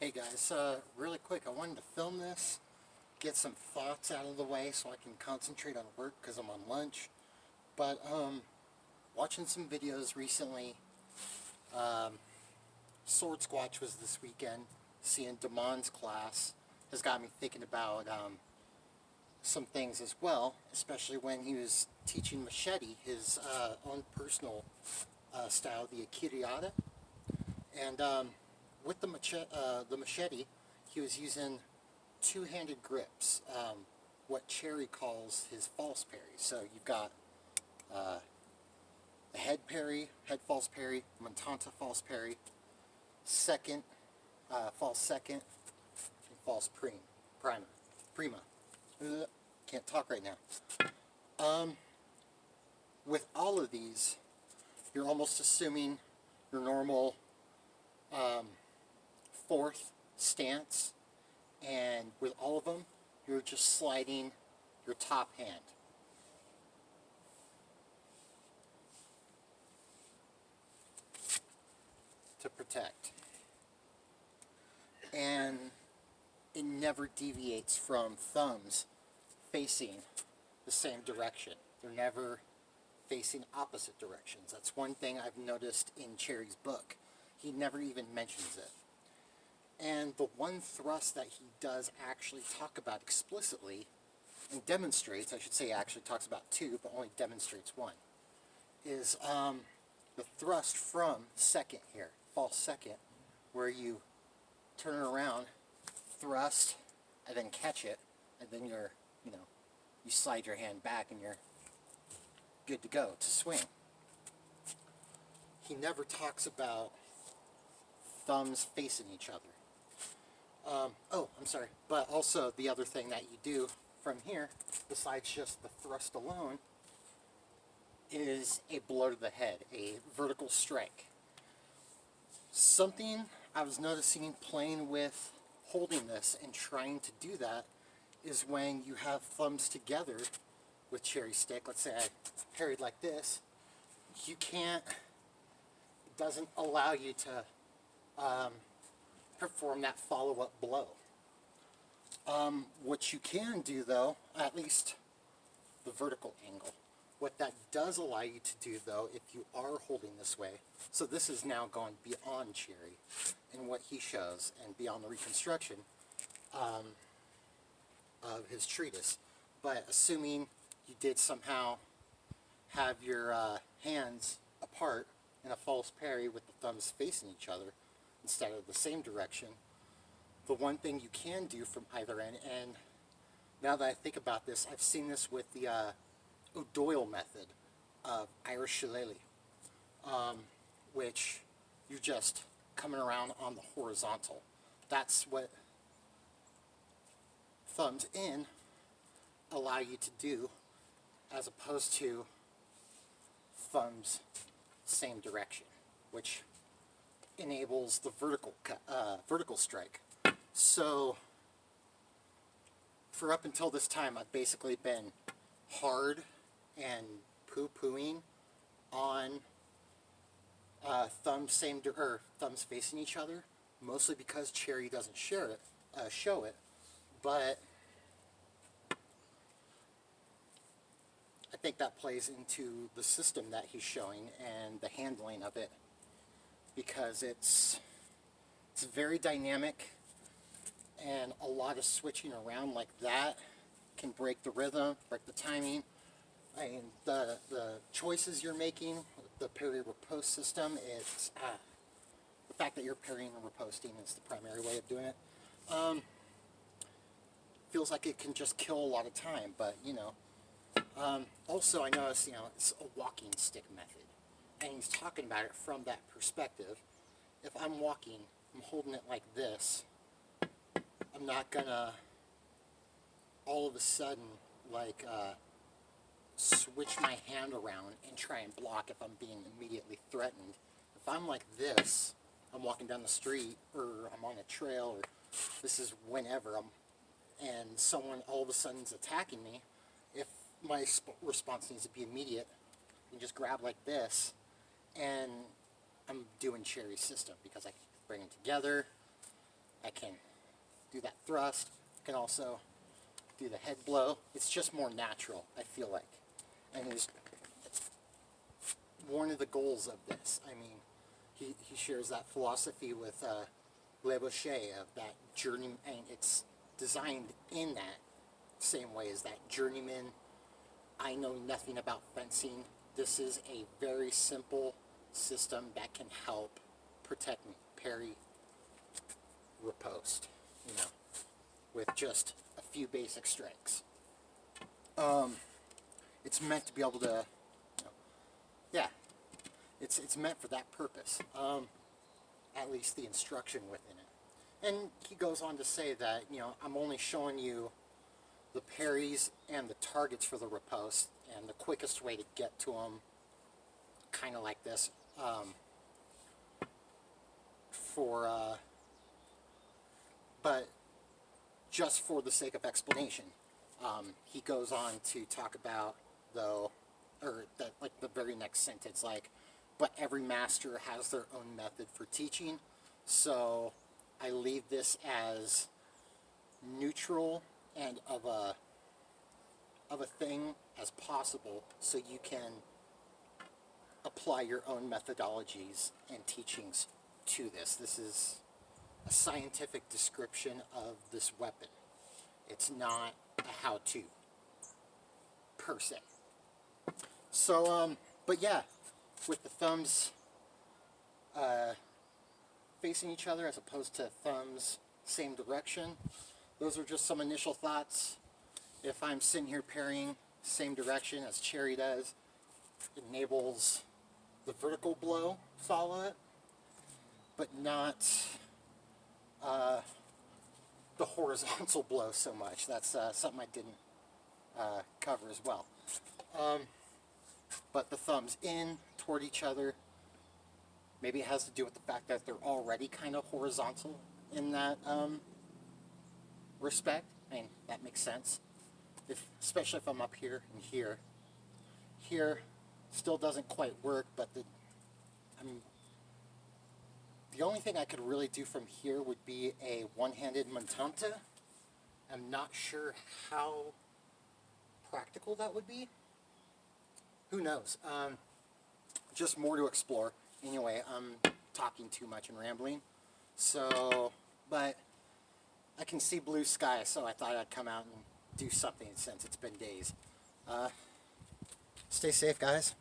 Hey guys, really quick, I wanted to film this, get some thoughts out of the way so I can concentrate on work because I'm on lunch. But watching some videos recently, Sword Squatch was this weekend, seeing Damon's class has got me thinking about some things as well, especially when he was teaching Machete, his own personal style, the Akiriata. And with the machete, he was using two-handed grips, what Cherry calls his false parry. So you've got the head parry, head false parry, Montanta false parry, second, false second, and false prima. Can't talk right now. With all of these, you're almost assuming your normal fourth stance, and with all of them, you're just sliding your top hand. To protect. And it never deviates from thumbs facing the same direction. They're never facing opposite directions. That's one thing I've noticed in Cherry's book. He never even mentions it. And the one thrust that he does actually talk about explicitly and demonstrates, I should say actually talks about two, but only demonstrates one, is the thrust from second here, false second, where you turn it around, thrust, and then catch it, and then you slide your hand back and you're good to go to swing. He never talks about thumbs facing each other. I'm sorry. But also the other thing that you do from here, besides just the thrust alone, is a blow to the head, a vertical strike. Something I was noticing playing with holding this and trying to do that is when you have thumbs together with Cherry stick. Let's say I parried like this. You can't, it doesn't allow you to perform that follow-up blow. What you can do though, at least the vertical angle, what that does allow you to do though, if you are holding this way, so this is now going beyond Cherry and what he shows and beyond the reconstruction of his treatise, but assuming you did somehow have your hands apart in a false parry with the thumbs facing each other instead of the same direction, the one thing you can do from either end, and now that I think about this, I've seen this with the O'Doyle method of Irish shillelagh, which you're just coming around on the horizontal. That's what thumbs in allow you to do, as opposed to thumbs same direction, which enables the vertical strike. So for up until this time, I've basically been hard and poo-pooing on thumbs facing each other, mostly because Cherry doesn't show it, but I think that plays into the system that he's showing and the handling of it, because it's very dynamic, and a lot of switching around like that can break the rhythm, break the timing. I mean, the choices you're making, the parry riposte system, it's the fact that you're parrying and riposting is the primary way of doing it. Feels like it can just kill a lot of time, but also I noticed it's a walking stick method, and he's talking about it from that perspective. If I'm walking, I'm holding it like this, I'm not gonna all of a sudden switch my hand around and try and block if I'm being immediately threatened. If I'm like this, I'm walking down the street, or I'm on a trail, or this is whenever and someone all of a sudden is attacking me, if my response needs to be immediate, you just grab like this, and I'm doing Cherry's system, because I bring them together, I can do that thrust. I can also do the head blow. It's just more natural, I feel like. And it's one of the goals of this. I mean, he shares that philosophy with Le Boucher of that journey, and it's designed in that same way as that journeyman. I know nothing about fencing. This is a very simple system that can help protect me. Parry, riposte, you know, with just a few basic strikes. It's meant to be able to, you know, yeah, it's meant for that purpose. At least the instruction within it. And he goes on to say that, you know, I'm only showing you the parries and the targets for the riposte, and the quickest way to get to them, kind of like this, but just for the sake of explanation. He goes on to talk about, though, or that, like the very next sentence, like, but every master has their own method for teaching, so I leave this as neutral and of a thing as possible, so you can apply your own methodologies and teachings to this. This is a scientific description of this weapon. It's not a how-to, per se. So, but yeah, with the thumbs facing each other as opposed to thumbs same direction, those are just some initial thoughts. If I'm sitting here parrying same direction as Cherry does, it enables the vertical blow, follow it, but not the horizontal blow so much. That's something I didn't cover as well. But the thumbs in toward each other, maybe it has to do with the fact that they're already kind of horizontal in that respect. I mean, that makes sense. Especially if I'm up here and here. Here still doesn't quite work, but the only thing I could really do from here would be a one-handed montante. I'm not sure how practical that would be. Who knows? Just more to explore. Anyway, I'm talking too much and rambling. So, but I can see blue sky, so I thought I'd come out and do something since it's been days. Stay safe, guys.